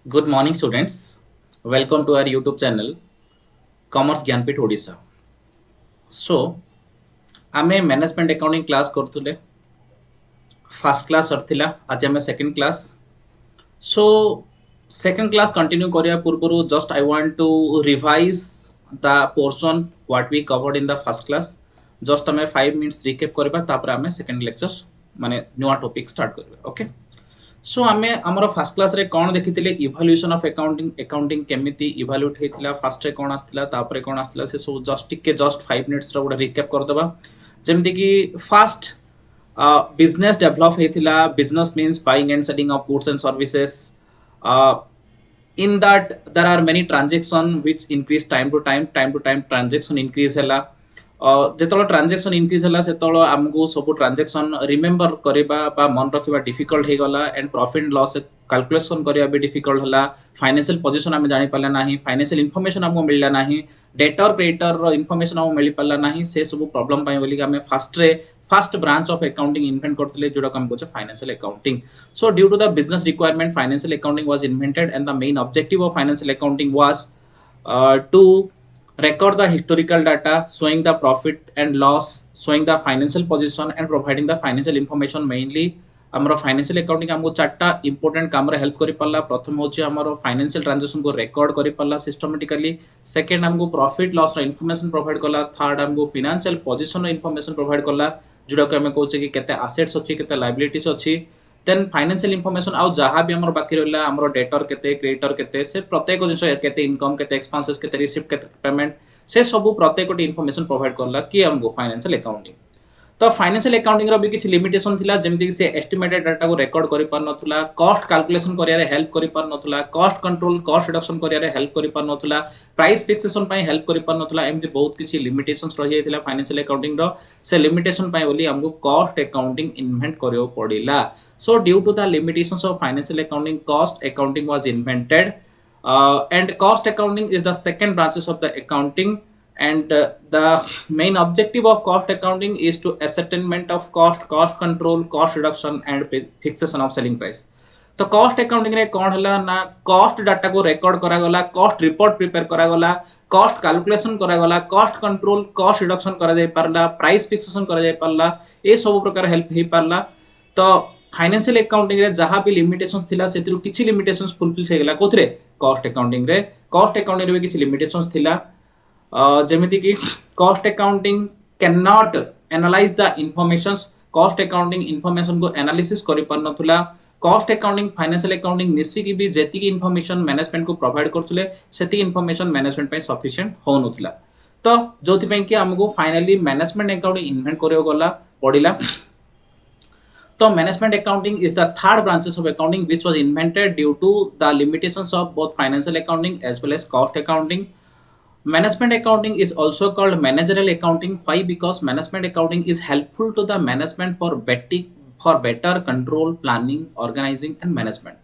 Good morning, students. Welcome to our YouTube channel, Commerce Gyanpit Odisha. So, आमे management accounting class करथुले first class सरथिला आज आमे second class. So, second class continue करिया पूर्वरु just I want to revise the portion what we covered in the first class. Just आमे 5 minutes recap करबा तापर आमे सेकंड लेक्चर माने न्यूआ टॉपिक स्टार्ट करबा. ओके. सो आमे हमर फर्स्ट क्लास रे कोन देखिथिले इवोल्यूशन ऑफ अकाउंटिंग केमिति इवोल्यूट हेतिला फर्स्ट रे कोन आस्तिला तापर कोन आस्तिला से सब जस्ट 5 मिनिट्स रो रिकैप कर देबा. जेमति कि फर्स्ट बिजनेस डेवलप हेतिला. Business means buying and selling of goods and services. In that there are many transaction which increase time to time transaction increase hela. ଯେତେବେଳେ transaction increase ହେଲା ସେତେବେଳେ ଆମକୁ ସବୁ ଟ୍ରାଞ୍ଜାକ୍ସନ୍ ରିମେମ୍ବର କରିବା ବା ମନେ ରଖିବା ଡିଫିକଲ୍ଟ ହେଇଗଲା ଆଣ୍ଡ ପ୍ରଫିଟ୍ ଲସ୍ କାଲକୁଲେସନ୍ କରିବା ବି ଡିଫିକଲ୍ଟ ହେଲା. ଫାଇନାନ୍ସିଆଲ୍ ପୋଜିସନ୍ ଆମେ ଜାଣିପାରିଲା ନାହିଁ, ଫାଇନାନ୍ସିଆଲ୍ ଇନଫର୍ମେସନ୍ ଆମକୁ ମିଳିଲା ନାହିଁ, ଡେଟର କ୍ରେଡିଟର ଇନଫର୍ମେସନ୍ ଆମକୁ ମିଳିପାରିଲା ନାହିଁ. ସେ ସବୁ ପ୍ରୋବ୍ଲେମ୍ ପାଇଁ ବୋଲିକି ଆମେ first branch of accounting invent କରିଥିଲେ ଯୋଉଟାକୁ ଆମେ କହୁଛେ financial accounting. So due to the business requirement financial accounting was invented and the main objective of financial accounting was to record the historical data showing the profit and loss, showing the financial position and providing the financial information. Mainly हमरो financial accounting हमको चारटा important काम रे help करि पल्ला. प्रथम होची हमरो financial transaction को रिकॉर्ड करि पल्ला सिस्टमैटिकली. सेकंड हमको प्रॉफिट लॉस रो इंफॉर्मेशन प्रोवाइड करला. थर्ड हमको फाइनेंशियल पोजीशन रो इंफॉर्मेशन प्रोवाइड करला जोडा को हमें कहूचे कि केते एसेट्स अछि केते लायबिलिटीज अछि. देन फाइनेंशियल इंफॉर्मेशन आउ जहां भी हमर बाकी रहला हमरो डेटर केते क्रेडिटर केते से प्रत्येक जिंस केते इनकम केते एक्सपेंसेस केते रिसीप्ट केते पेमेंट से सब प्रत्येक इंफॉर्मेशन प्रोवाइड करला कि हमको फाइनेंशियल अकाउंटिंग. तो फाइनेंशियल अकाउंटिंग रो भी किछि लिमिटेशन थिला जेमति कि से एस्टिमेटेड डाटा को रिकॉर्ड करि पार नथुला, कॉस्ट कैलकुलेशन करिया रे हेल्प करि पार नथुला, कॉस्ट कंट्रोल कॉस्ट रिडक्शन करिया रे हेल्प करि पार नथुला, प्राइस फिक्सेशन पई हेल्प करि पार नथुला. एमति बहुत किछि लिमिटेशंस रहि जायतिला फाइनेंशियल अकाउंटिंग रो. से लिमिटेशन पई बोली हमको कॉस्ट अकाउंटिंग इन्वेंट करियो पडिला. So due to the limitations of financial accounting cost accounting was invented. And cost accounting is the second branches of the accounting, and the main objective of cost accounting is to ascertainment of cost control, cost reduction and fixation of selling price. तो cost accounting रे कोन हला ना cost data को record करा गला, cost report prepare करा गला, कॉस्ट कैलकुलेशन करा गला, कॉस्ट कंट्रोल कॉस्ट रिडक्शन करा जाय पारला, प्राइस फिक्सेशन करा जाय पारला. ए सब प्रकार हेल्प हे पारला. तो फाइनेंशियल अकाउंटिंग रे जहां भी लिमिटेशंस थिला सेतिरु किछि लिमिटेशंस फुलफिल हे गेला कोथरे कॉस्ट अकाउंटिंग रे. कॉस्ट अकाउंटिंग रे भी किछि लिमिटेशंस थिला जेमिति कि cost accounting can not analyse the informations. Cost accounting information को एनालिसिस करि पार नथुला. कॉस्ट अकाउंटिंग फाइनेंशियल अकाउंटिंग मिसी की भी जेति की इंफॉर्मेशन मैनेजमेंट को प्रोवाइड करथुले सेति इंफॉर्मेशन मैनेजमेंट पे सफिशिएंट हो नथुला. तो जोथि पे कि हमको फाइनली मैनेजमेंट अकाउंटिंग इन्वेंट करियो गला पडिला. So management accounting is the third branches of accounting which was invented due to the limitations of both financial accounting as well as cost accounting. Management accounting is also called managerial accounting. Why? Because management accounting is helpful to the management for better control, planning, organizing and management.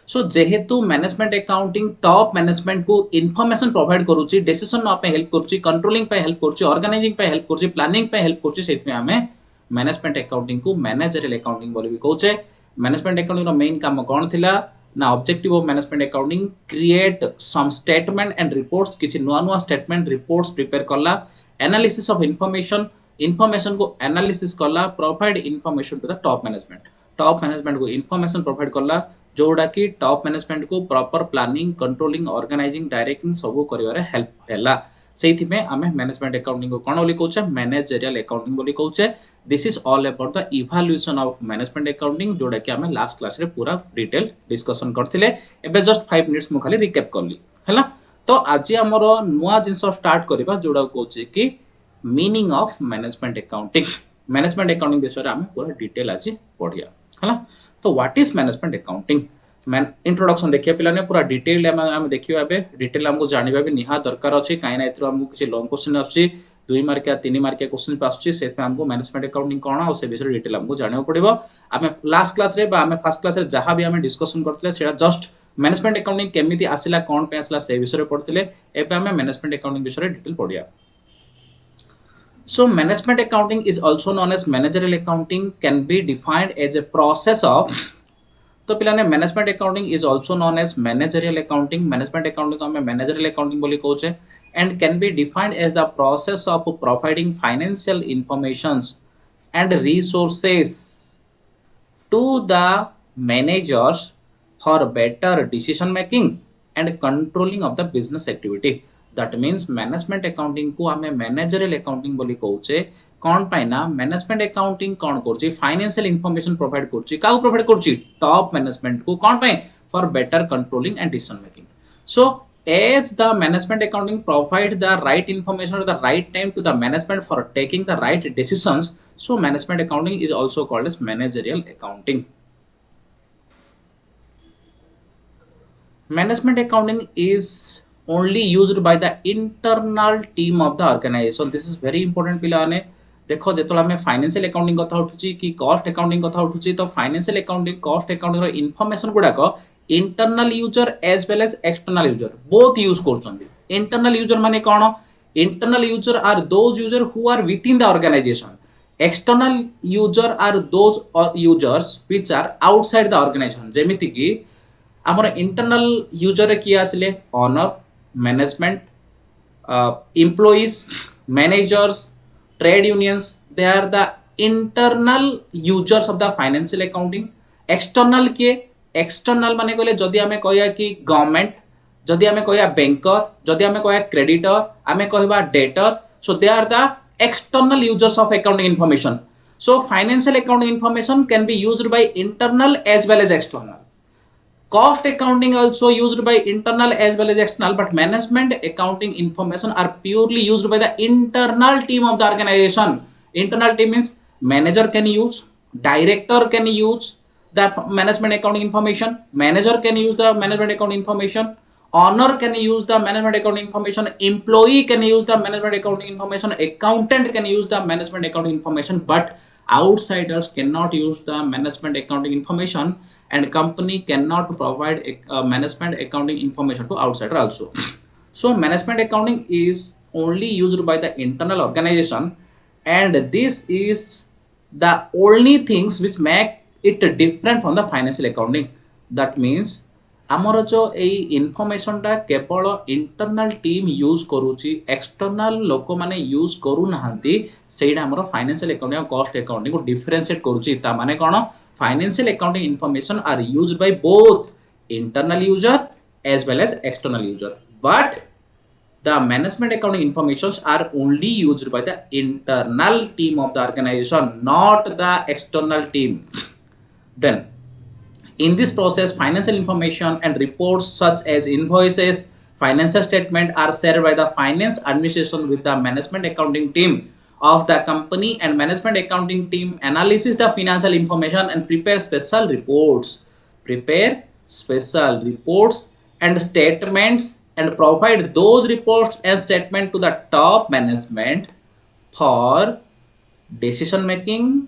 So जेहेतु management accounting top management को information provide करूची, decision ना पे help करूची, controlling पे help करूची, organising पे help करूची, प्लानिंग पे हेल्प करूची, सेति में हमें मैनेजमेंट अकाउंटिंग को मैनेजरियल अकाउंटिंग बोली भी कहूचे. मैनेजमेंट अकाउंटिंग रो मेन काम कोन थिला ना objective of management accounting create some statement and reports. किछि नुवा नुवा स्टेटमेंट रिपोर्ट्स प्रिपेयर करला, एनालिसिस ऑफ इंफॉर्मेशन को एनालिसिस करला, provide information to the top management को इंफॉर्मेशन प्रोवाइड करला जोड़ा कि टॉप मैनेजमेंट को proper planning, controlling, organising, directing सब करिवारे हेल्प हैला. सेति में आमे मैनेजमेंट अकाउंटिंग को कोन बोली कहूचे मैनेजरियल अकाउंटिंग बोली कहूचे. This is all about the evaluation of management accounting जोड़ा कि आमे लास्ट क्लास रे पूरा डिटेल डिस्कशन करथिले. एबे जस्ट 5 मिनिट्स मु खाली रिकैप करली हैला. तो आज हमरो नुवा जिंस स्टार्ट करबा जोड़ा कहूचे कि meaning of management accounting. Management accounting विषय रे आमे पूरा डिटेल आज पढिया हैला. तो what is management accounting? Introduction देखिए पिलाने पूरा डिटेल हम देखियो एबे डिटेल हमको जानिबा भी निहा दरकार अछि. काई ना एथरो हमको किछि लॉन्ग क्वेश्चन आछि, 2 मार्किया 3 मार्किया क्वेश्चन पे आछि. सेत हमको मैनेजमेंट अकाउंटिंग कोन और से विषय डिटेल हमको जानियो पड़िबो. आमे लास्ट क्लास रे बा आमे फर्स्ट क्लास रे जहां भी हमें डिस्कशन करथले सेटा जस्ट मैनेजमेंट अकाउंटिंग केमिति आसिला कोन पे आसिला से विषय रे पढथिले. एबे हमें मैनेजमेंट अकाउंटिंग विषय रे detail पढिया. So management accounting is also known as managerial accounting, can be defined as a process of तो पिलाने management accounting is also known as managerial accounting. Management accounting को हमें मैनेजरियल अकाउंटिंग बोली कहूचे and can be defined as the process of providing financial informations and resources to the managers for better decision making and controlling of the business activity. That means management accounting को हमें managerial accounting बोली कहूचे कौन पाई ना management accounting कौन करची financial information provide करची cow provide करची top management को कौन पाई for better controlling and decision making. So as the management accounting provide the right information at the right time to the management for taking the right decisions, so management accounting is also called as managerial accounting. Management accounting is only used by the internal team of the organization. This is very important पिलाने देखो जेतला में financial accounting कथा उठुची कि cost accounting कथा उठुची तो financial accounting cost accounting रो information गुडा को internal user as well as external user both use करछन्ती। इंटरनल यूजर माने कोन internal user are those user who are within the organization external user are those users which are outside the organization जेमिति कि हमर internal user किए आसले owner management employees managers trade unions, they are the internal users of the financial accounting. external के external माने कहले जदि हमें कहया कि गवर्नमेंट जदि हमें कहया बैंकर जदि हमें कहया क्रेडिटर हमें कहबा debtor so they are the external users of accounting information. So financial accounting information can be used by internal as well as external. Cost accounting also used by internal as well as external, but management accounting information are purely used by the internal team of the organization. Internal team means manager can use, director can use the management accounting information, manager can use the management accounting information, owner can use the management accounting information, employee can use the management accounting information, accountant can use the management accounting information, but outsiders cannot use the management accounting information and company cannot provide management accounting information to outsider also. So management accounting is only used by the internal organization and this is the only things which make it different from the financial accounting. That means आमर जो information टा केवल internal team use करूची external लोक माने use करू नाहंती सेटा हमर फाइनेंशियल अकाउंटिंग और कॉस्ट अकाउंटिंग को डिफरेंशिएट करूची ता माने कोन financial accounting information are used by both internal user as well as external user but the management accounting informations are only used by the internal team of the organization not the external team. Then in this process, financial information and reports such as invoices, financial statement are shared by the finance administration with the management accounting team of the company and management accounting team analyzes the financial information and prepare special reports and statements and provide those reports and statement to the top management for decision making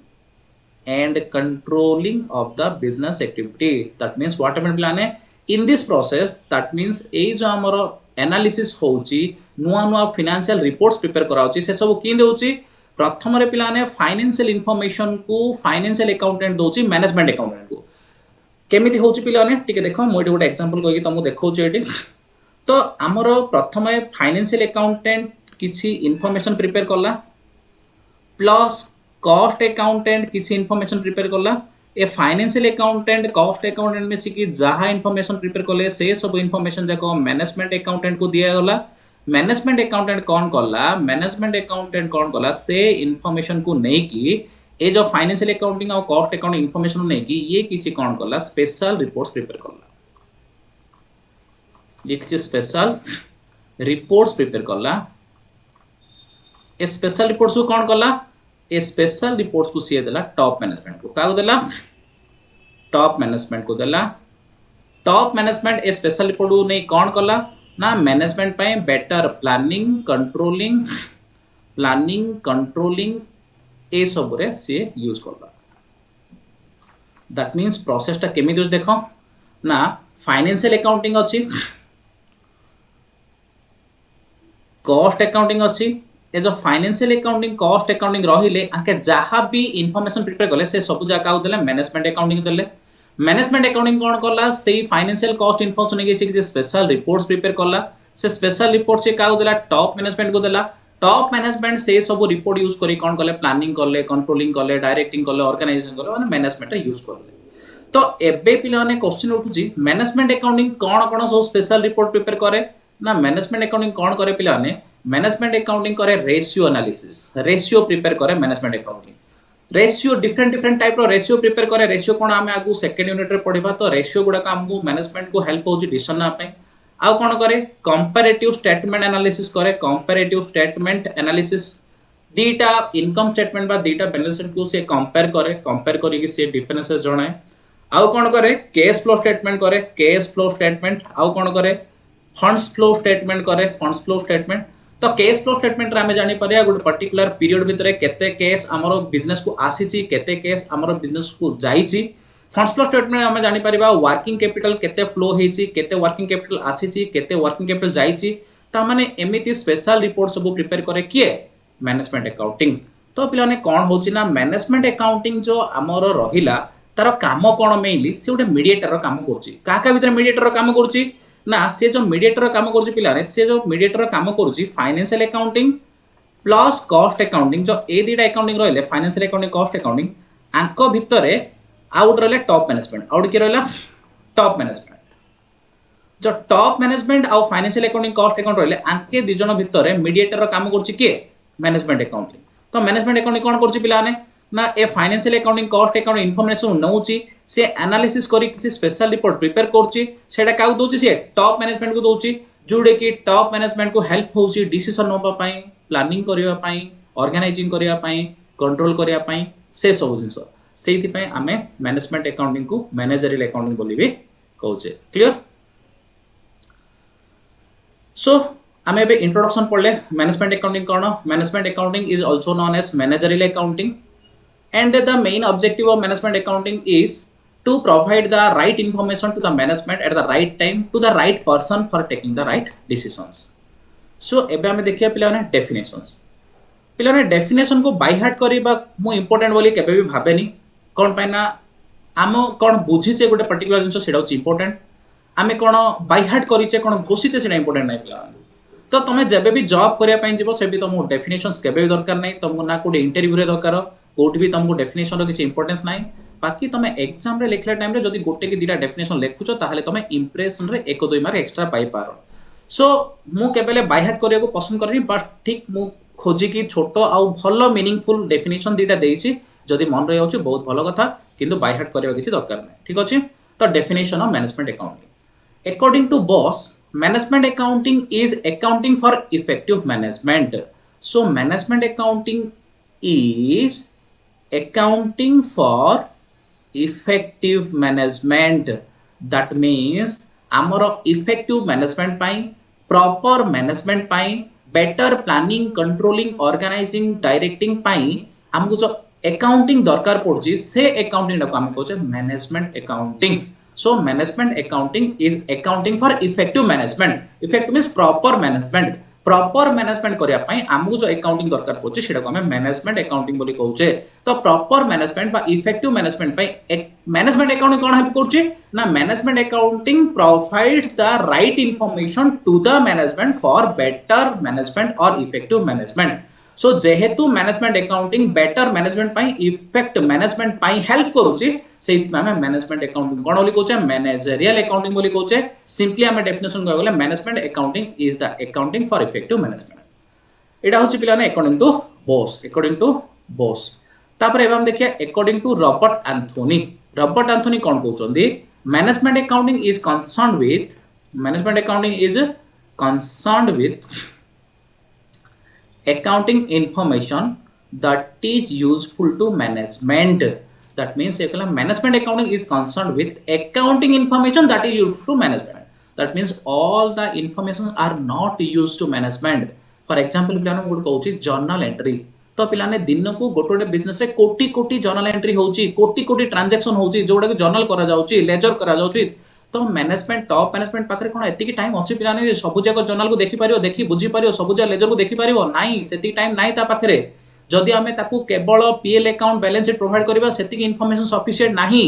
and controlling of the business activity. That means what happened plane in this process that means ए जो हमर analysis होउची नुआ नुआ financial reports prepare कराउची से सब की देउची प्रथम रे पिलाने फाइनेंशियल इंफॉर्मेशन को फाइनेंशियल अकाउंटेंट दोची मैनेजमेंट अकाउंटेंट को केमिति होउची पिलाने ठीक देखो मो एटी गोटे एग्जांपल कहि तुमको देखौची एटी तो हमर प्रथम फाइनेंशियल अकाउंटेंट किछि इंफॉर्मेशन प्रिपेयर करला प्लस कॉस्ट अकाउंटेंट किसी इनफॉरमेशन प्रिपेयर करला a financial accountant cost accountant में सिकी जहा इनफॉरमेशन प्रिपेयर करले से सब इनफॉरमेशन जाको मैनेजमेंट अकाउंटेंट को दिया गला मैनेजमेंट अकाउंटेंट कौन कला से इनफॉरमेशन को नहीं की ए जो फाइनेंशियल अकाउंटिंग और कॉस्ट अकाउंटिंग इनफॉरमेशन नहीं की ये किसी कौन कला स्पेशल रिपोर्ट्स प्रिपेयर करला ये किसी स्पेशल रिपोर्ट्स प्रिपेयर करला ए स्पेशल रिपोर्ट्स को कौन कला ए स्पेशल रिपोर्ट्स को सी देला टॉप मैनेजमेंट को का देला टॉप मैनेजमेंट को देला टॉप मैनेजमेंट ए स्पेशल रिपोर्ट को नहीं कौन कला ना मैनेजमेंट पे बेटर प्लानिंग कंट्रोलिंग ए सब रे सी यूज करला दैट मींस प्रोसेस टा केमी दोस देखो ना फाइनेंशियल अकाउंटिंग अछि कॉस्ट अकाउंटिंग अछि ए जो फाइनेंशियल अकाउंटिंग कॉस्ट अकाउंटिंग रहिले आके जहाँ भी इनफॉरमेशन प्रिपेयर कले से सब जगह देले मैनेजमेंट अकाउंटिंग देले मैनेजमेंट अकाउंटिंग कौन कला से फाइनेंशियल कॉस्ट इन्फॉर्मेशन के से स्पेशल रिपोर्ट्स प्रिपेयर कला से स्पेशल रिपोर्ट से काउ देला टॉप मैनेजमेंट को देला टॉप मैनेजमेंट से सब रिपोर्ट यूज करी कौन कले प्लानिंग कले कंट्रोलिंग कले डायरेक्टिंग कले ऑर्गेनाइजेशन कले माने मैनेजमेंट यूज करले तो एबे पिला ने क्वेश्चन उठुची मैनेजमेंट अकाउंटिंग कौन कौन सब स्पेशल रिपोर्ट प्रिपेयर करे ना मैनेजमेंट अकाउंटिंग कौन करे पिला ने मैनेजमेंट अकाउंटिंग करे रेशियो एनालिसिस रेशियो प्रिपेयर करे management accounting ratio different type रो रेशियो प्रिपेयर करे रेशियो कोन आमे आगु सेकंड यूनिट रे पढिबा तो रेशियो गुडा का हमकु मैनेजमेंट को हेल्प होची डिसीजन ना पे आ कोन करे कंपैरेटिव स्टेटमेंट एनालिसिस करे कंपैरेटिव स्टेटमेंट एनालिसिस दीटा इनकम स्टेटमेंट बा दीटा बैलेंस शीट को से कंपेयर करी कि से डिफरेंसेस जणाए आ कोन करे कैश फ्लो स्टेटमेंट करे कैश फ्लो स्टेटमेंट आ कोन करे फंड्स फ्लो स्टेटमेंट करे फंड्स फ्लो स्टेटमेंट तो कैश फ्लो स्टेटमेंट रे हमें जानि परिया गुड पर्टिकुलर पीरियड भितरे केते कैश हमरो बिजनेस को आसीची केते कैश हमरो बिजनेस को जाईची फंड्स फ्लो स्टेटमेंट हमें जानि परिबा वर्किंग कैपिटल केते फ्लो हेची केते वर्किंग कैपिटल आसीची केते वर्किंग कैपिटल जाईची ता माने एमिति स्पेशल रिपोर्ट सब प्रिपेयर करे किए मैनेजमेंट अकाउंटिंग तो पिलाने कोन होची ना मैनेजमेंट अकाउंटिंग जो हमरो रहिला तार काम कोन मेनली से उडे मीडिएटर काम करची काका भितर मीडिएटर काम करची ना से जो मीडिएटर काम करूची पिला रे से जो मीडिएटर काम करूची financial accounting plus cost accounting जो ए दीटा अकाउंटिंग रहले फाइनेंशियल अकाउंटिंग कॉस्ट अकाउंटिंग आंको भितरे आउट रहले टॉप मैनेजमेंट आउट के रहला टॉप मैनेजमेंट जो टॉप मैनेजमेंट आ फाइनेंशियल अकाउंटिंग कॉस्ट अकाउंट रहले आंके दि जन भितरे मीडिएटर काम करूची के मैनेजमेंट अकाउंटिंग तो मैनेजमेंट अकाउंटिंग कोन करूची पिला ने ना ए financial accounting cost account information नउची से एनालिसिस करी किसी स्पेशल रिपोर्ट प्रिपेयर करची सेटा काउ दोची से टॉप मैनेजमेंट को दोची जोडे कि टॉप मैनेजमेंट को हेल्प होची डिसीजन नोबा पई प्लानिंग करिया पई ऑर्गेनाइजिंग करिया पई कंट्रोल करिया पई से सब जिंस सेति पई हमें मैनेजमेंट अकाउंटिंग को मैनेजरियल अकाउंटिंग बोली भी कहूचे क्लियर सो हमें बे इंट्रोडक्शन पढ़ले मैनेजमेंट अकाउंटिंग कोन management accounting is also known as managerial accounting and the main objective of management accounting is to provide the right information to the management at the right time to the right person for taking the right decisions so एबे हमें देखिया पिला ने definition को by heart करिबा मो important बोली केबे भी भाबेनी कोन पाइना आम कोन बुझिचे गोटे पर्टिकुलर जिंस सेडा होची इंपोर्टेंट आमे कोन बाय हार्ट करिचे कोन घोषिचे सेडा इंपोर्टेंट नै पिला तो तुम जेबे भी जॉब करिया पई जीवो से भी तुमको डेफिनेशंस केबे भी दरकार नै तुमको ना कोड इंटरव्यू रे दरकार कोड भी तुमको डेफिनेशन रो किसी इंपोर्टेंस नाही बाकी तुम एग्जाम रे लिखले टाइम रे जदी गोटे की दिटा डेफिनेशन लेखुचो ताहले तुम इंप्रेशन रे 1-2 मार्क एक्स्ट्रा पाई पारो सो मु केबेले बाय हार्ट करिया को पसंद करनी बट ठीक मु खोजी की छोटो आ भलो मीनिंगफुल डेफिनेशन दिटा देइची जदी मन रे होची बहुत भलो कथा किंतु बाय हार्ट करिया किसी दरकार नै ठीक अछि तो definition of management accounting according to boss management accounting is accounting for effective management so management accounting is accounting for effective management that means amaro effective management pai proper management pai better planning controlling organizing directing pai हमको जो accounting दरकार पड़ची से accounting डको हम कहचे management accounting so management accounting is accounting for effective management effective means proper management करिया पई हमहु जो accounting दरकार पड़छ सेटा को हम मैनेजमेंट अकाउंटिंग बोली कहउछे तो प्रॉपर मैनेजमेंट बा इफेक्टिव मैनेजमेंट पई मैनेजमेंट अकाउंटिंग कोन हेल्प करछ ना management accounting provides the right information to the management for better management और इफेक्टिव मैनेजमेंट सो जेहेतु मैनेजमेंट अकाउंटिंग बेटर मैनेजमेंट पई इफेक्ट मैनेजमेंट पई हेल्प करूची सेति में मैनेजमेंट अकाउंटिंग कोन बोली कहउछे मैनेजरियल अकाउंटिंग बोली कहउछे सिंपली हम डेफिनेशन कहै गेले management accounting is the accounting for effective management एटा होची पिलाने अकॉर्डिंग टू बॉस तापर एबे हम देखिया अकॉर्डिंग टू रॉबर्ट एंथोनी कोन कहउछंदी management accounting is concerned with accounting information that is useful to management that means management accounting is concerned with accounting information that is useful to management that means all the information are not used to management for example पिलाने good कहउची journal entry तो पिलाने दिन को गोटोडे business रे कोटी कोटी journal entry होउची कोटी कोटी ट्रांजैक्शन होउची जोडा के जर्नल करा जाउची लेजर करा जाउची तो मैनेजमेंट टॉप मैनेजमेंट पाखरे कोन एतिकी टाइम अछि पिलाने सबु जगह जर्नल को देखि पारियो देखि बुझी पारियो सबु जगह लेजर को देखि पारियो नाही सेति टाइम नाही ता पाखरे जदि हमें ताकू केवल PL account balance sheet provide करबा सेति इन्फॉर्मेशन सफिशिएंट नाही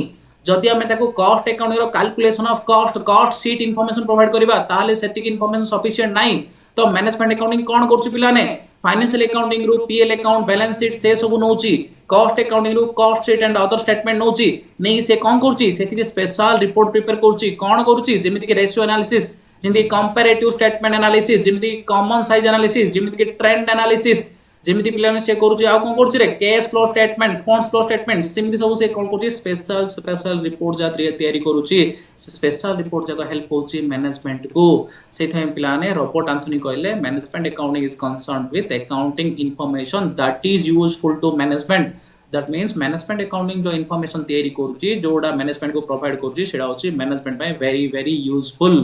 जदि आम cost accounting calculation of cost sheet information provide करबा ताले सेतिक इनफॉरमेशन सफिशिएंट नाही तो मैनेजमेंट अकाउंटिंग कोन करछु पिलाने फाइनेंशियल अकाउंटिंग रु पीएल अकाउंट बैलेंस शीट से सब नउची कॉस्ट अकाउंटिंग रु cost sheet and other statement नउची नहीं से कोन करची से किछि स्पेशल रिपोर्ट प्रिपेयर करची कोन करची जेमिति कि रेशियो एनालिसिस जेमिति कंपैरेटिव स्टेटमेंट एनालिसिस जेमिति कॉमन साइज एनालिसिस जेमिति कि ट्रेंड एनालिसिस जेमिति पिलाने से करूची आ कोन करची रे cash flow statement funds flow statement सेमिति सब से कोन करची स्पेशल रिपोर्ट जा तयारी करूची स्पेशल रिपोर्ट जा हेल्प होची मैनेजमेंट को से थे पिलाने रॉबर्ट एंथनी कहले management accounting is concerned with accounting information that is useful to management that means management accounting जो इंफॉर्मेशन तयारी करूची जोडा मैनेजमेंट को प्रोवाइड करूची सेडा होची मैनेजमेंट में very very useful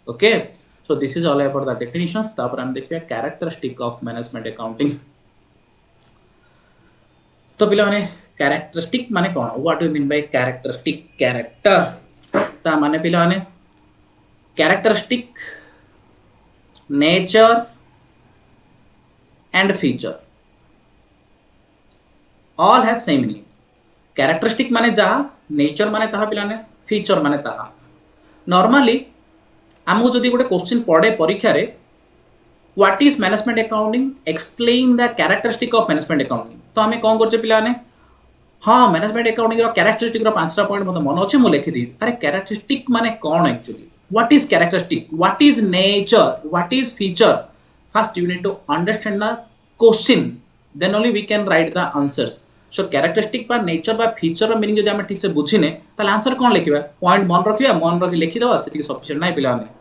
okay so this is all about the definitions तापर हम देखिया कैरेक्टरिस्टिक ऑफ मैनेजमेंट अकाउंटिंग तो पिला माने कैरेक्टरिस्टिक माने कोन what do you mean by characteristic character ता माने पिला माने characteristic nature and feature all have same meaning characteristic माने जहा नेचर माने ताहा पिला ने फीचर माने ताहा नॉर्मली हमको जदि गोटे क्वेश्चन पड़े परीक्षा रे what is management accounting explain the characteristic of management accounting तो आम कौन करछे पिला ने हाँ मैनेजमेंट अकाउंटिंग रो कैरेक्टरिस्टिक रो 5टा पॉइंट मते मन अछि मु लिखि दी अरे कैरेक्टरिस्टिक माने कोन actually what is characteristic what is nature what is feature first you need to understand the question then only we can write the answers so characteristic बा नेचर बा फीचर रो मीनिंग जदि हम ठीक से बुझिने ताले आंसर कोन लिखिबा पॉइंट मन रखि लिखि दवा सेति सफिशिएंट नाही पिला ने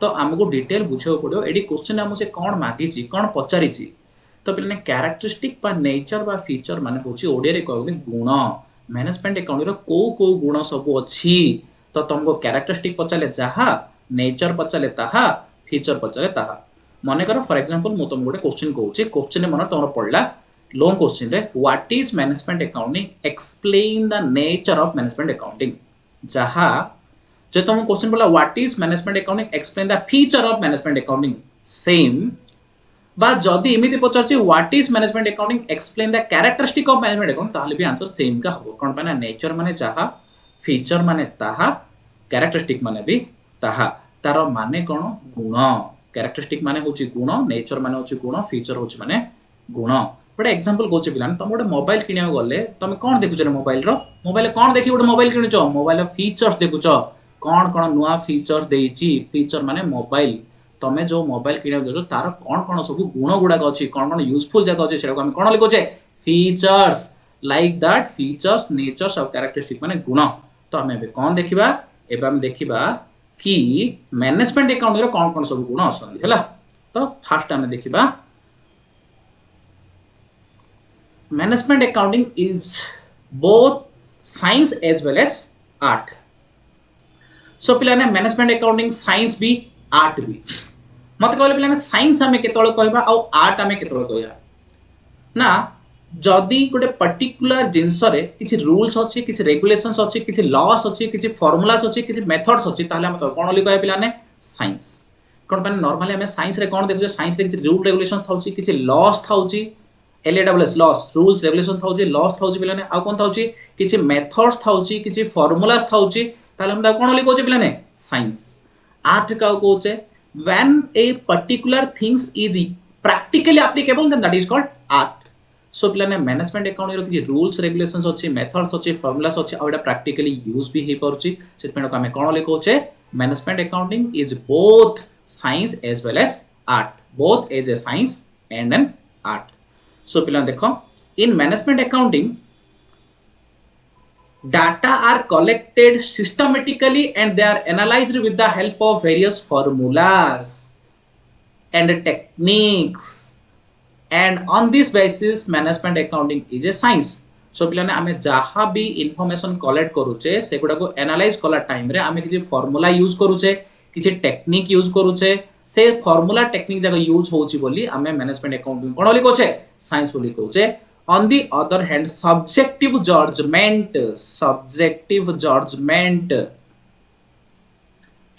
तो हमको डिटेल बुझाव पड़ो एडी क्वेश्चन हमसे कौन मागिची कौन पचारिची तो पिलाने कैरेक्टरिस्टिक बा नेचर बा फीचर माने होची ओडिया रे कहबे गुण मैनेजमेंट अकाउंट रो को गुण सब अछि तो तुमको कैरेक्टरिस्टिक पचाले जहा नेचर पचाले ताहा फीचर पचाले ताहा माने करो फॉर एग्जांपल मु तुम गोटे क्वेश्चन कहूची क्वेश्चन मन तुम पड़ला लॉन्ग क्वेश्चन रे what is management accounting explain the nature of management accounting जहा जो तुम क्वेश्चन बोला what is management accounting explain the feature of management accounting same बा जदी एमिति पचारछि what is management accounting explain the characteristic of management account ताहले भी आंसर सेम का हो कोन पाना नेचर माने जहा फीचर माने ताहा कैरेक्टरिस्टिक माने भी ताहा तार माने कोन गुण कैरेक्टरिस्टिक माने होछि गुण नेचर माने होछि गुण फीचर होछि माने गुण गोटे एग्जांपल कहछि पिलान तुम गोटे मोबाइल किनिया गले तुम कोन देखुछ रे मोबाइल कोन देखि गोटे मोबाइल किनुछ मोबाइल फीचर्स देखुछ कौन कौन नुआ फीचर्स देइची फीचर माने मोबाइल तमे जो मोबाइल किने देछो तार कौन कौन सब गुण गुडा अछि कौन कौन यूजफुल जगह अछि सेटा को हम कोन लिखोचे features like that features natures of characteristic माने गुण तो हमें बे कौन देखिबा एबे हम देखिबा कि मैनेजमेंट अकाउंट रो कौन कौन सब गुण असंदी हैला तो फर्स्ट हमें देखिबा management accounting is both science as well as art so पिलाने मैनेजमेंट अकाउंटिंग साइंस भी आर्ट भी मत कहले पिलाने साइंस हमें केतळ कहबा आ आर्ट हमें केतळ कहया ना जदी गोटे पर्टिकुलर जिंस रे किछि रूल्स अछि किछि रेगुलेशंस अछि किछि लॉस अछि किछि फार्मूलास अछि किछि मेथड्स अछि ताले हम तो कोन लिखय कहया पिलाने साइंस कोन पाने नॉर्मली हमें साइंस रे कोन देखु साइंस रे किछि रूल रेगुलेशन थाउछि किछि लॉस थाउछि एलएडब्ल्यूएस लॉस रूल्स रेगुलेशन थाउछि लॉस थाउछि पिलाने आ कोन थाउछि किछि मेथड्स थाउछि किछि फार्मूलास थाउछि ताले हम कोन लिखोचे पिलाने साइंस आर्ट का कोचे when a particular things is practically applicable then that is called art so पिलाने मैनेजमेंट अकाउंट रो कि रूल्स रेगुलेशंस अछि मेथड्स अछि फार्मूलास अछि आ एटा प्रैक्टिकली यूज भी हे परछि सेतमें को हमें कोन लिखोचे management accounting is both science as well as art both as a science and an art so पिलाने देखो in management accounting data are collected systematically and they are analyzed with the help of various formulas and techniques and on this basis management accounting is a science so पिलाने आमे जहा भी information collect करूचे सेगुडा को analyse कला time रे आमे किछि फार्मूला यूज करूचे किछि टेक्निक यूज करूचे से फार्मूला टेक्निक जगह यूज होउची बोली आमे मैनेजमेंट अकाउंटिंग कोन लिखोचे साइंस बोली कहूचे on the other hand subjective judgment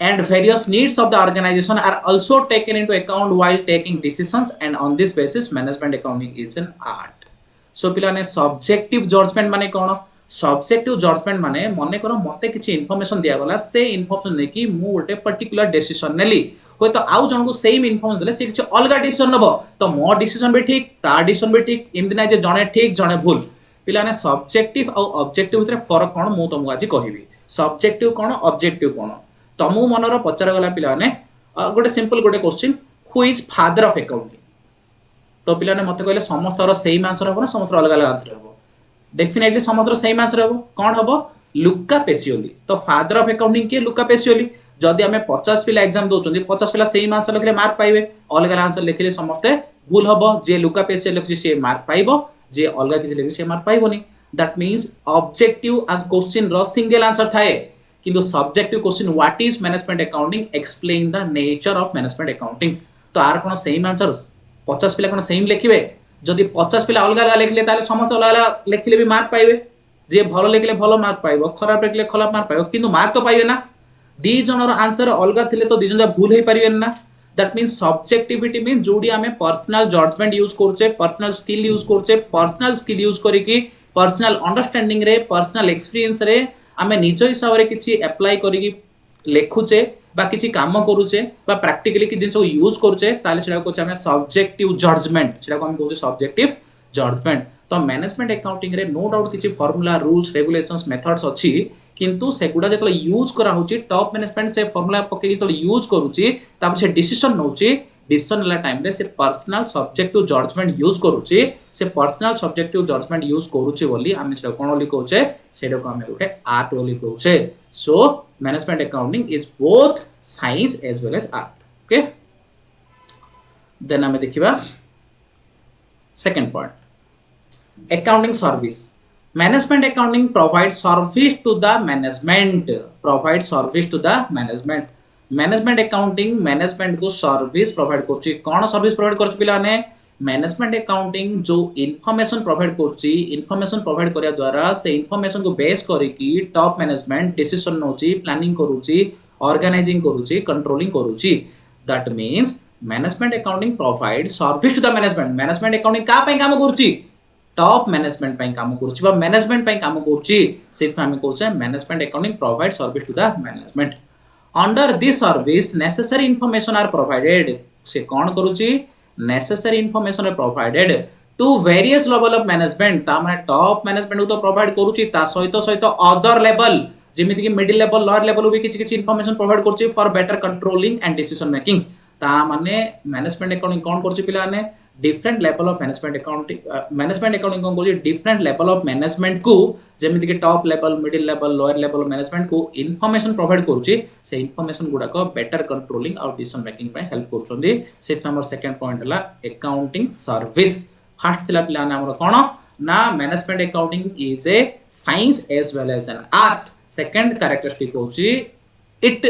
and various needs of the organization are also taken into account while taking decisions and on this basis management accounting is an art so पिलाने subjective judgment माने कोन subjective judgement माने मने करो मते किछि information दिया गला से इन्फॉर्मेशन ने कि मु गोटे पर्टिकुलर डिसीजन नेली होय तो आउ जन को सेम इन्फॉर्मेशन देले से किछि अलगा डिसीजन नबो तो मो डिसीजन भी ठीक ता डिसीजन भी ठीक एमति ना जे जने ठीक जने भूल पिला ने सब्जेक्टिव और ऑब्जेक्टिव भितर फरक कोन मु तुमको आज कहिबी सब्जेक्टिव कोन ऑब्जेक्टिव कोन तमु मनर पचार गला पिला ने गोटे सिंपल गोटे question who is father of accounting तो पिला ने मते कहले समस्त सेम आंसर हो ना समस्त अलग अलग आंसर हो डेफिनेटली समस्त सेम आंसर हो कौन हम लुका पेसियोली तो फादर ऑफ अकाउंटिंग के लुका पेसियोली जदि आम 50 पिला एग्जाम दौरान 50 पिला सेम आंसर लिखले मार्क पाइबे अलग अलग आंसर लिखले समस्ते भूल हम जे लुका पेसियोली लिखि से मार्क पाइबो जे अलग किसी लिखि से मार्क पाइबोनी दैट मींस ऑब्जेक्टिव आज क्वेश्चन रो सिंगल आंसर थाए किंतु subjective question what is management accounting explain the nature of management accounting तो आर कोन सेम आंसर 50 पिला कोन सेम लिखिबे जदि 50 पिला अलग अलग लिखले ताले समस्त अलग अलग लिखले भी मार्क पाइबे जे भलो लिखले भलो मार्क पाइबो खराब लिखले खराब मार्क पाइबो किंतु मार्क तो पाइबे ना दी जनर आंसर अलग थिले तो दी जन भूल हे परिबे ना दैट मींस सब्जेक्टिविटी मीन जोडी हमें पर्सनल जजमेंट यूज करछे पर्सनल स्किल यूज करछे पर्सनल स्किल यूज करिकि पर्सनल अंडरस्टैंडिंग रे पर्सनल एक्सपीरियंस रे हमें निज हिसाब रे किछि अप्लाई करिकि लेखुचे बा किछि काम करूचे बा प्रैक्टिकली कि जिंस यूज करूचे ताले सेडा को हमें सब्जेक्टिव जजमेंट सेडा को हम कहू सब्जेक्टिव जजमेंट तो मैनेजमेंट अकाउंटिंग रे नो डाउट किछि फार्मूला रूल्स रेगुलेशंस मेथड्स अछि किंतु सेगुडा जतले यूज करा होची टॉप मैनेजमेंट से फार्मूला पके जतले यूज करूची तापर से डिसीजन नउची डिसीजन ला टाइम रे से पर्सनल सब्जेक्टिव जजमेंट यूज करूची से पर्सनल सब्जेक्टिव जजमेंट यूज करूची बोली हम सेडा कोन बोली कहूचे सेडा को हम गोटे आर्ट बोली कहूचे so management accounting is both science as well as art okay then हमें देखिबा second point accounting service management accounting provide service to the management provide service to the management management accounting management को service provide करछि कोन service provide करछि पिला ने management accounting जो information provide करछि इन्फॉर्मेशन प्रोवाइड करिया द्वारा से इन्फॉर्मेशन को बेस करिकि टॉप मैनेजमेंट डिसीजन नउछि प्लानिंग करूछि ऑर्गेनाइजिंग करूछि कंट्रोलिंग करूछि that means management accounting provide service to the management management accounting का पय काम करूछि टॉप मैनेजमेंट पय काम करूछि बा मैनेजमेंट पय काम करूछि सिर्फ हम कहूछे management accounting provide service to the management under this service necessary information are provided से कोन करूछि necessary information are provided to various level of management ता माने टॉप मैनेजमेंट तो प्रोवाइड करूछि ता सहित अदर लेवल जेमिति कि मिडिल लेवल लोअर लेवल भी किछि इन्फॉर्मेशन प्रोवाइड करूछि for better controlling and decision making ता माने मैनेजमेंट अकाउंटिंग कोन करूछि पिला ने different level of management accounting कोन करूछि डिफरेंट लेवल ऑफ मैनेजमेंट को जेमिति कि top level middle level lower level management को इन्फॉर्मेशन प्रोवाइड करूछि से इन्फॉर्मेशन गुडा को बेटर कंट्रोलिंग और डिसीजन मेकिंग पे हेल्प करछोंदी से हमर सेकंड पॉइंट हला अकाउंटिंग सर्विस फर्स्ट थिला पिला ने हमर कोन ना management accounting is a science as well as an art second characteristic होछि it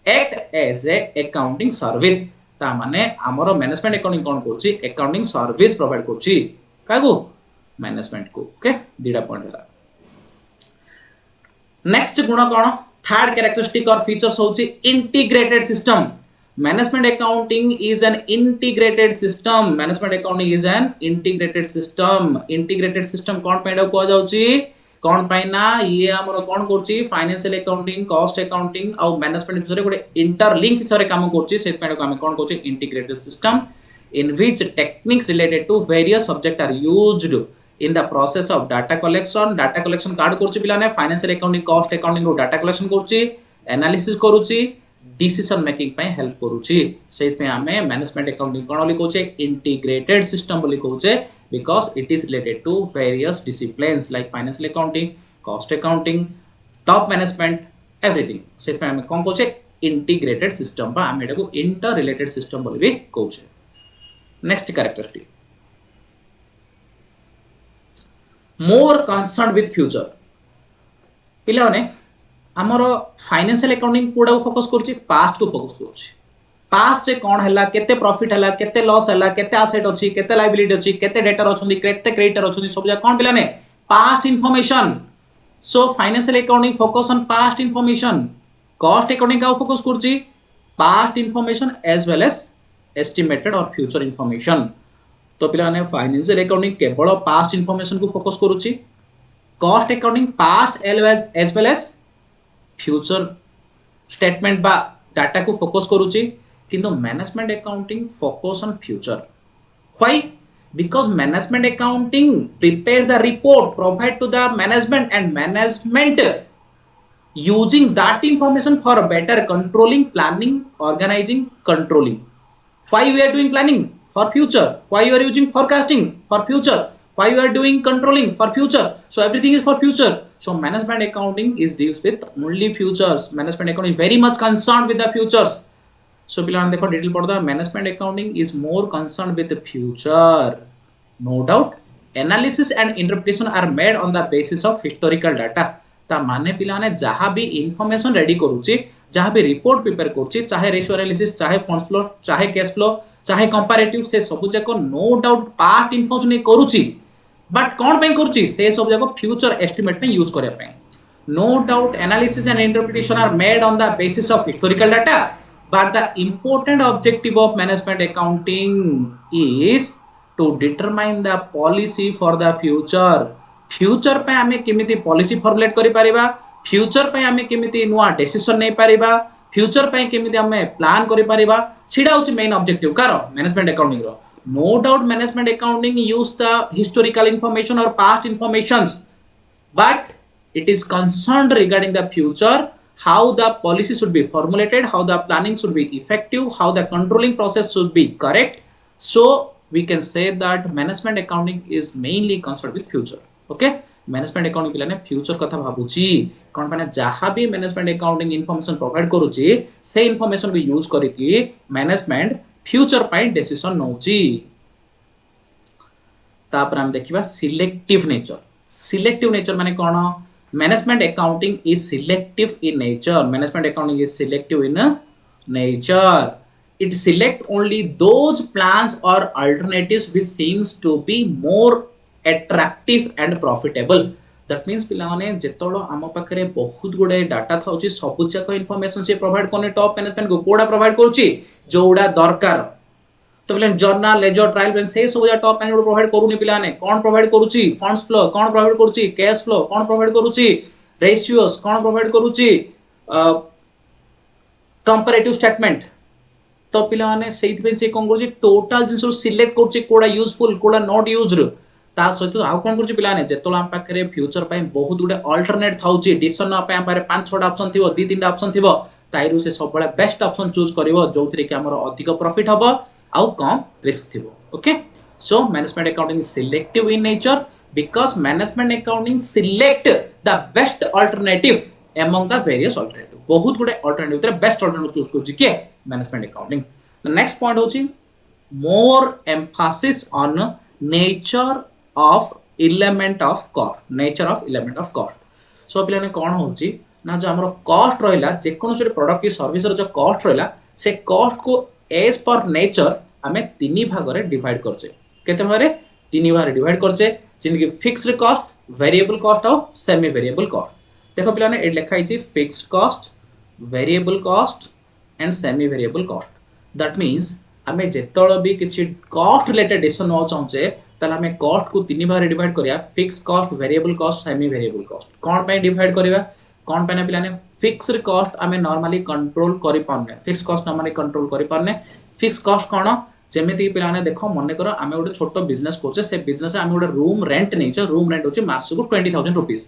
act as a accounting service ता माने हमर मैनेजमेंट अकाउंटिंग कोन करछि अकाउंटिंग सर्विस प्रोवाइड करछि कागो मैनेजमेंट को ओके दीडा पॉइंट हला नेक्स्ट गुण कोन थर्ड कैरेक्टरिस्टिक और फीचर्स होछि integrated system management accounting is an integrated system management accounting is an integrated system कोन पैडा को जाउछि कोन पाइना ये हमर कोन करछि फाइनेंशियल अकाउंटिंग कॉस्ट अकाउंटिंग और मैनेजमेंट बिषय गोटे इंटरलिंक हिसाब रे काम करछि से पैडा को हम कोन करछि integrated system in which techniques related to various subject are used in the process of data collection कार्ड करछि पिला ने फाइनेंशियल अकाउंटिंग कॉस्ट अकाउंटिंग रो डाटा कलेक्शन करछि एनालिसिस करूछि डिसीजन मेकिंग पे हेल्प करूछि से पे हमें मैनेजमेंट अकाउंटिंग कोन लिखोचे इंटीग्रेटेड सिस्टम बोली कहूचे because it is related to various disciplines like financial accounting cost accounting top management everything से पे हमें कोन कहूचे इंटीग्रेटेड सिस्टम बा हम एटा को इंटर रिलेटेड सिस्टम बोली भी कहूचे next characteristic more concern with future पिला ने हमर फाइनेंशियल अकाउंटिंग कोडा फोकस करछि पास्ट को फोकस करछि पास्ट रे कोन हला केते प्रॉफिट हला केते लॉस हला केते एसेट अछि केते लायबिलिटी अछि केते डेटर अछंदी केते क्रेडिटर अछंदी सब जा कोन पिला ने past information so financial accounting focus on past information cost accounting का फोकस करछि past information as well as estimated और फ्यूचर इंफॉर्मेशन तो पिला ने फाइनेंशियल अकाउंटिंग केवल पास्ट इंफॉर्मेशन को फोकस करूछि cost accounting past as well as future statement बा डाटा को फोकस करूची, किंतु management accounting focus on future. Why? Because management accounting prepares the report, provide to the management, and management using that information for better controlling, planning, organizing, controlling. Why we are doing planning? For future. Why you are using forecasting? For future. Why you are doing controlling? For future. So everything is for future. So management accounting is deals with only futures. Management accounting is very much concerned with the futures. So पिलाने देखो detail पढ़दा, management accounting is more concern with the future. No doubt analysis and interpretation are made on the basis of historical data. ता माने पिलाने जहां भी information ready करूची, जहां भी रिपोर्ट प्रिपेयर करूची, चाहे रेशियो एनालिसिस, चाहे फंड्स फ्लो, चाहे कैश फ्लो, चाहे कंपैरेटिव, से सब जाको नो डाउट पार्ट इंफॉर्मेशन करूची. बट कोन पे करूची से सब जाको फ्यूचर एस्टिमेट में यूज करे पे. No doubt analysis and interpretation are made on the basis of historical data. But the important objective of management accounting is to determine the policy for the future. Future पे हमें किमिति policy formulate करी परिबा, future पे हमें किमिति नुआ decision नहीं परिबा, future पे किमिति हमें plan करी परिबा, सीधा उची main objective कारो management accounting row. No doubt management accounting use the historical information or past informations, but it is concerned regarding the future, how the policy should be formulated, how the planning should be effective, how the controlling process should be correct. So we can say that management accounting is mainly concerned with future. Okay, management accounting पिलाने future कथा भाबुची, कौन पाने जहाँ भी management accounting information provide करूची, से information भी use करिकी management future पाइन decision नौची. तापर हम देखिबा selective nature. Selective nature माने कौन? Management accounting is selective in nature. Management accounting is selective in nature. It select only those plans or alternatives which seems to be more attractive and profitable. That means पिलाने जेतलो आम पाखरे बहुत गुडे data थाउची, सब जाक information से provide कोने top management को कोडा प्रोवाइड करूची जोडा दरकार. तो पिलाने जर्नल, लेजर, ट्रायल बैलेंस से सब जा टॉप मैनेजमेंट प्रोवाइड करूनी. पिलाने कोन प्रोवाइड करूची? फंड्स फ्लो कोन प्रोवाइड करूची? कैश फ्लो कोन प्रोवाइड करूची? रेशियोस कोन प्रोवाइड करूची? Comparative statement. तो पिलाने सेइथ पे से कोन करूची? टोटल जिंस सिलेक्ट करूची कोडा यूजफुल, कोडा नॉट यूज्ड. ता सहित आउ कोन करूची पिलाने जेतलो हम पाखरे फ्यूचर पय बहुत गुडे अल्टरनेट थाउची, डिसीजन ना पे हम पारे 5-6 ऑप्शन थिबो, 2-3 ऑप्शन थिबो, ताइरु से सब बळे बेस्ट ऑप्शन चूज करिवो जोथरे कि हमर अधिक प्रॉफिट हबो आउ कम रिस्क थिबो. Okay, so management accounting is selective in nature because management accounting select the best alternative among the various alternative. बहुत गुडे अल्टरनेटिव तरे बेस्ट अल्टरनेटिव चूज करूची के management accounting. The next point होची more emphasis on nature of element of cost. Nature of element of cost. So पिलाने कोन होची ना जो हमर कॉस्ट रहला, जे कोनो प्रोडक्ट की सर्विस रो जो कॉस्ट रहला, से कॉस्ट को एज पर नेचर आमे 3 भाग रे डिवाइड करछे. केते भाग रे? 3 भाग रे डिवाइड करछे, जिनकी फिक्स्ड कॉस्ट, वेरिएबल कॉस्ट और सेमी वेरिएबल कॉस्ट. देखो पिलाने ए लिखा हिची fixed cost, variable cost and semi variable cost. That means आमे जेतळ भी किछि कॉस्ट रिलेटेड डिसीजन न चाहचे तला आमे कॉस्ट को 3 भाग रे डिवाइड करिया, fixed cost, variable cost, semi variable cost. कोन पे डिवाइड करिवा? कोन पे पिलाने फिक्स्ड कॉस्ट आमे नॉर्मली कंट्रोल करि पारने, फिक्स्ड कॉस्ट नॉर्मली कंट्रोल करि पारने. फिक्स्ड कॉस्ट कोन? जेमिति पिलाने देखो मने करो आमे गोटे छोटो बिजनेस करछे, से बिजनेस आमे गोटे रूम रेंट नेछे, रूम रेंट होची मास को 20,000 रुपीस.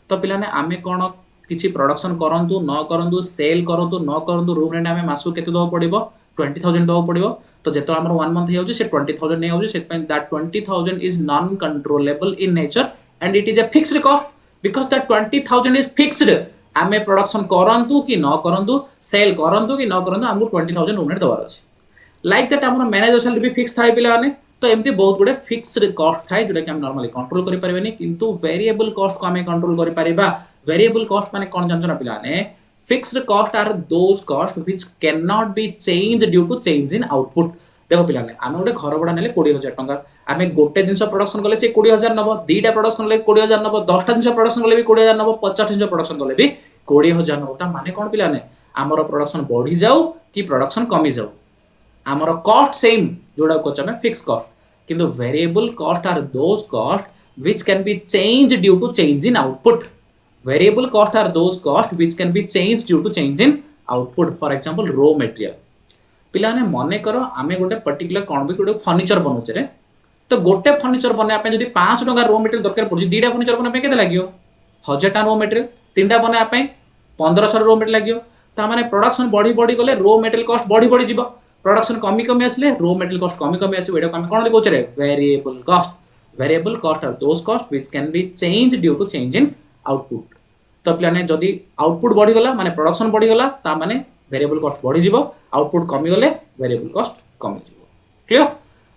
तो पिलाने आमे कोन किछि प्रोडक्शन करंतु न करंतु, सेल करंतु न करंतु, रूम रेंट आमे मास को केते दो पड़िबो? 20,000 दो पड़िबो. तो जेतो हमर 1 मंथ हेउची से 20,000 नै होची, सेट पे that 20,000 is non controllable in nature and it is a fixed cost because that 20,000 is fixed. आमे प्रोडक्शन करंतु कि न करंतु, सेल करंतु कि न करंतु, हमको 20,000 रूम रेंट दवार अछि. लाइक दैट हमर मैनेजर सैलरी भी फिक्स थाय पिलाने. तो एमती बहुत गुडे फिक्स्ड कॉस्ट थाय जोटा कि हम नॉर्मली कंट्रोल करि परिबेनी, किंतु वेरिएबल कॉस्ट को हमें कंट्रोल करि परिबा. वेरिएबल कॉस्ट माने कोन जानछना पिलाने? Fixed cost are those cost which can not be change due to change in output. देखो पिलाने आमे गोटे घर भड़ा नेले 20,000 टंका, आमे गोटे जिंस प्रोडक्शन कले से 20,000 नबो, दीटा प्रोडक्शन कले 20,000 नबो, 10टा जिंस प्रोडक्शन कले भी 20,000 नबो, 50 जिंस प्रोडक्शन कले भी 20,000 नबो. ता माने कोन पिलाने? हमर प्रोडक्शन बढ़ी जाऊ कि प्रोडक्शन कमी जाऊ, हमर कॉस्ट सेम जोडा को चमे फिक्स कॉस्ट. किंतु variable cost are those cost which can be changed due to change in output. Variable cost are those cost which can be changed due to change in output. For example, raw material. पिलाने मने करो आमे गोटे particular कोन भी गोटे furniture बनउचे रे तो गोटे फर्नीचर बना पे जदी 500 टका रॉ मटेरियल दरकार पड़छ दीटा फर्नीचर बना पे केते लागियो 1000 टका रॉ मटेरियल तीनटा बना पे 1500 रॉ मटेरियल लागियो ता माने प्रोडक्शन बॉडी बॉडी गले raw material cost body body जीवो प्रोडक्शन कमी कमी आसले रॉ मटेरियल कॉस्ट कमी कमी आसे एडा हम कोन लिखो रे variable cost are those cost which can be change due to change in output तो पिलाने जदी आउटपुट बढ़ी गला माने प्रोडक्शन बढ़ी गला ता माने वेरिएबल कॉस्ट बढ़ी जीवो आउटपुट कमी गले वेरिएबल कॉस्ट कमी जीवो क्लियर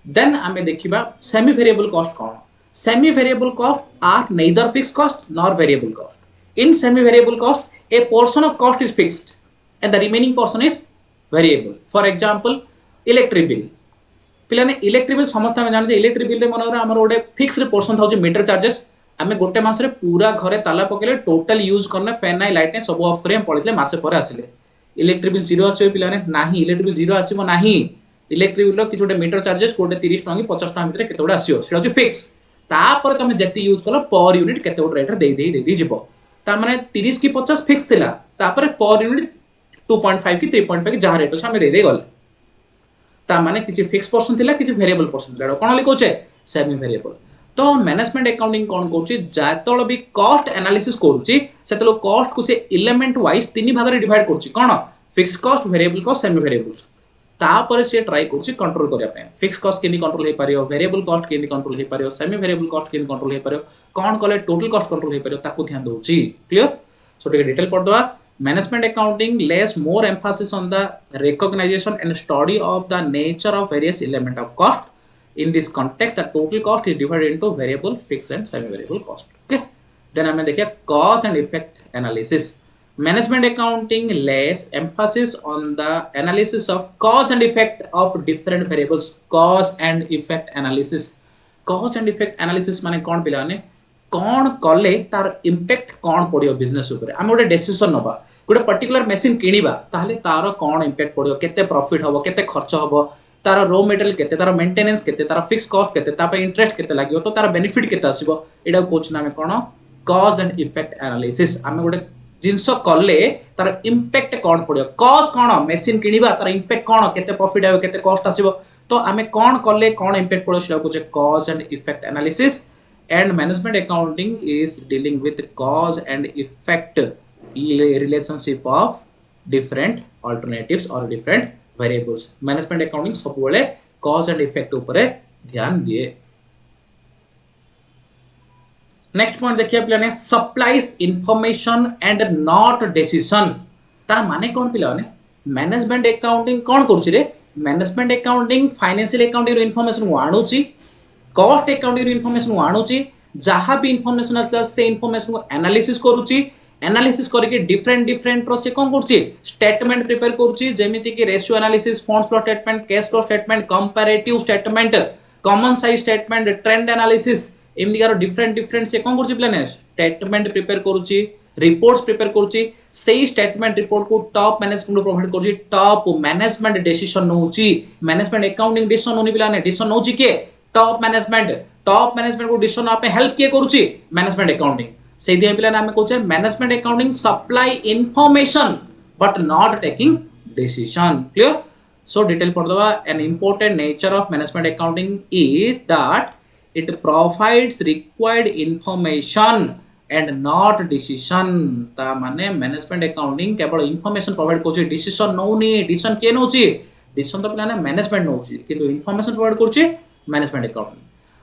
देन आमे देखिबा सेमी वेरिएबल कॉस्ट कोन semi variable cost are neither fixed cost nor variable cost in semi variable cost a portion of cost is fixed and the remaining portion is variable for example electric bill पिलाने electric bill समस्त हम जान जे electric bill रे मनोरा हमर ओडे fixed portion थाउ जे मीटर चार्जेस आमे गोटे मास रे पूरा घरे ताला पकेले टोटल यूज करने फैन नाइ लाइट ने सब ऑफ करे हम पड़ितले मासे पर आसिले इलेक्ट्रिक बिल जीरो आसीबो पिलाने नाही इलेक्ट्रिक बिल जीरो आसीबो नाही इलेक्ट्रिक बिल कि छोटे मीटर चार्जेस कोटे 30 टंगी 50 टंगा भितर केतोडा आसीयो सेटा जे फिक्स तापर तमे जति यूज कलो पर यूनिट केतोड रेट रे दे जिवो ता माने 30 की 50 फिक्स थिला तापर पर यूनिट 2.5 की 3.5 की जहा रेट से हम दे गले ता माने किछि फिक्स पर्सन थिला किछि वेरिएबल पर्सन थिला कोन लिखो छे सेमी वेरिएबल तो मैनेजमेंट अकाउंटिंग कोन कोची जातळ भी कॉस्ट एनालिसिस करूची सेतलो कॉस्ट को से एलिमेंट वाइज तीन भाग रे डिवाइड करूची कोन fix cost variable cost semi variable तापर से ट्राई करूची कंट्रोल करिया पे फिक्स कॉस्ट केनी कंट्रोल हे पारियो वेरिएबल कॉस्ट केनी कंट्रोल हे पारियो सेमी वेरिएबल कॉस्ट केनी कंट्रोल हे पारियो कोन कले टोटल कॉस्ट कंट्रोल हे पारियो ताकू ध्यान दोची क्लियर सो टेक डिटेल पढ़ दवा management accounting lays more emphasis on the recognition and study of the nature of various element of cost. In this context, the total cost is divided into variable, fixed and semi-variable cost. Okay. Then हमें देखिए cause and effect analysis. Management accounting lays emphasis on the analysis of cause and effect of different variables. Cause and effect analysis. Cause and effect analysis माने कौन पिलाने कौन कले तार impact कौन पड़ियो बिजनेस ऊपर हम गोटे डिसीजन नबा गोटे पर्टिकुलर मशीन किनिबा ताहले तार कौन इंपैक्ट पड़ियो केते प्रॉफिट हबो केते खर्च हबो तार रॉ मटेरियल केते तार मेंटेनेंस केते तार फिक्स कॉस्ट केते ता पे इंटरेस्ट केते लागियो तो तार बेनिफिट केते आसीबो एडा coach name cone cause and effect analysis हम गोटे जिंस कले तार इंपैक्ट कौन पड़ियो कॉज कोन मशीन किनिबा तार इंपैक्ट कोन केते प्रॉफिट आबो केते कॉस्ट आसीबो तो हमें कौन कले कौन इंपैक्ट पड़ियो सेडा कोच cause and effect analysis and management accounting is dealing with cause and effect relationship of different alternatives or different variables management accounting सब बोले cause and effect ऊपर ध्यान दिए नेक्स्ट पॉइंट देखिए पिलाने supplies information and not decision ता माने कोन पिलाने मैनेजमेंट अकाउंटिंग कोन करूची रे management accounting financial accounting information को आणुची कॉस्ट अकाउंटिंग इन्फॉर्मेशन आणुची जहां भी इन्फॉर्मेशन आछला से इन्फॉर्मेशन को एनालिसिस करूची एनालिसिस करके डिफरेंट रो से कोन करूची स्टेटमेंट प्रिपेयर करूची जेमिति कि ratio analysis funds flow statement cash flow statement comparative statement common size statement trend analysis एमदी गारो डिफरेंट से कोन करूची प्लान स्टेटमेंट प्रिपेयर करूची रिपोर्ट्स प्रिपेयर करूची सेही स्टेटमेंट रिपोर्ट को टॉप मैनेजमेंट को प्रोवाइड करूची टॉप मैनेजमेंट डिसीजन नउची मैनेजमेंट अकाउंटिंग डिसीजन होनी पिलाने डिसीजन नउची के टॉप मैनेजमेंट को डिसीजन आपे हेल्प किए करूची मैनेजमेंट अकाउंटिंग से दिया पिला नाम कहूचे management accounting supply information but not taking decision clear so detail पढ़ दवा an important nature of management accounting is that it provides required information and not decision ता माने मैनेजमेंट अकाउंटिंग केवल इंफॉर्मेशन प्रोवाइड करूची डिसीजन नउनी decision के नउची decision तो पिला ना मैनेजमेंट नउची किंतु इंफॉर्मेशन प्रोवाइड करूची management accounting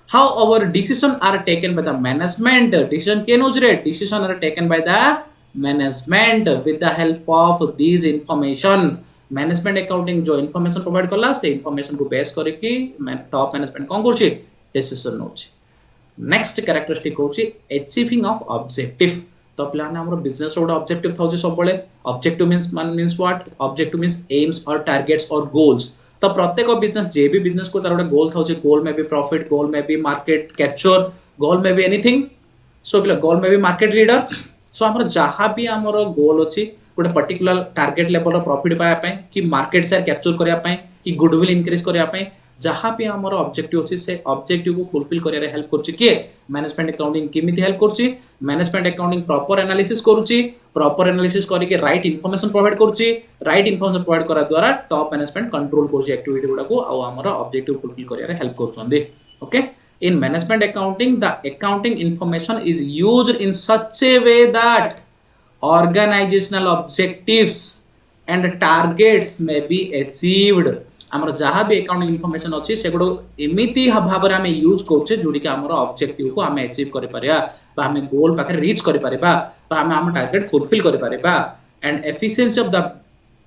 however decision are taken by the management decision ke no jre decision are taken by the management with the help of these information management accounting जो information provide करला से information को base करके top management कोन करछि decision नउछि next characteristic होछि achieving of objective तो प्लान हमर बिजनेस रोड ऑब्जेक्टिव थाउ सब बळे objective means what objective means aims और टारगेट्स और गोल्स तो प्रत्येक बिजनेस जे भी बिजनेस को तार गोल था गोल में भी प्रॉफिट गोल में भी मार्केट कैप्चर गोल में भी एनीथिंग सो गोल में भी मार्केट लीडर सो हमर जहां भी हमर गोल अछि गोटे पर्टिकुलर टारगेट लेवल रो प्रॉफिट पाया पय कि मार्केट शेयर कैप्चर करिया पय कि गुडविल इंक्रीज करिया पय जहाँ भी आमर ऑब्जेक्टिव अच्छी से ऑब्जेक्टिव को फुलफिल कर हेल्प कर किए मैनेजमेंट अकाउंटिंग केमिति हेल्प कर मैनेजमेंट अकाउंटिंग प्रॉपर एनालिसिस करुच्ची प्रॉपर एनालिसिस करके राइट इनफॉरमेशन प्रोवाइड करुच्ची राइट इनफॉरमेशन प्रोवाइड करा द्वारा टॉप मैनेजमेंट कंट्रोल करुच्ची एक्टिविटी गुडा को आ आमर ऑब्जेक्टिव फुलफिल कर हेल्प कर okay in management accounting the accounting information is used in such a way that organizational objectives and targets may be achieved आमर जहाँ भी अकाउंटिंग इनफॉरमेशन अच्छी से गुड एमती भाव में आम यूज करुचे जोड़ी आम ऑब्जेक्टिव को आम अचीव कर गोल पाखे रीच कर आम टार्गेट फुलफिल कर and efficiency of the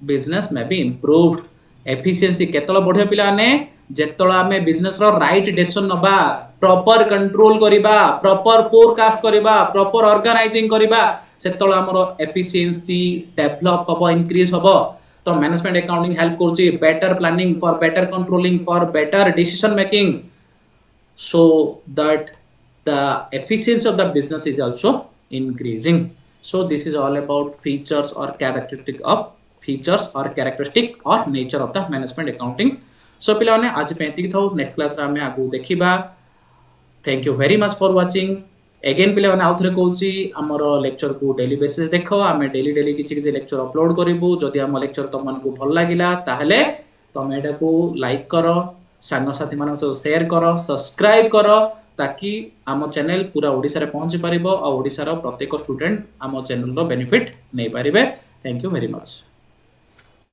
business may be improved efficiency केतल बढ़िया पिलाने जेतला आमे बिजनेस रो राइट डिसीजन नबा प्रॉपर कंट्रोल करिबा प्रॉपर फोरकास्ट करिबा प्रॉपर ऑर्गेनाइजिंग करिबा सेतला हमरो एफिशिएंसी डेवलप हबो इंक्रीज हबो तो मैनेजमेंट अकाउंटिंग हेल्प करछि better planning for better controlling for better decision making so that the efficiency of the business is also increasing. So this is all about features or characteristic or nature of the management accounting. So पिलाने आज पे एतिक थाउ next class रा में आगु देखिबा thank you very much for watching again पिलाने आउ थरे कहूची हमर लेक्चर को डेली बेसिस देखो आमे डेली डेली किछि किछि लेक्चर अपलोड करिवु जदि हम लेक्चर तुम मन को भल लागिला ताहले तुम एडा को लाइक करो सांग साथी मान शेयर करो सब्सक्राइब करो ताकि आम चैनल पूरा ओडिसा रे पहुंची परिबो और ओडिसा रो प्रत्येक स्टूडेंट आम चैनल रो बेनिफिट नै परिबे थैंक यू वेरी मच।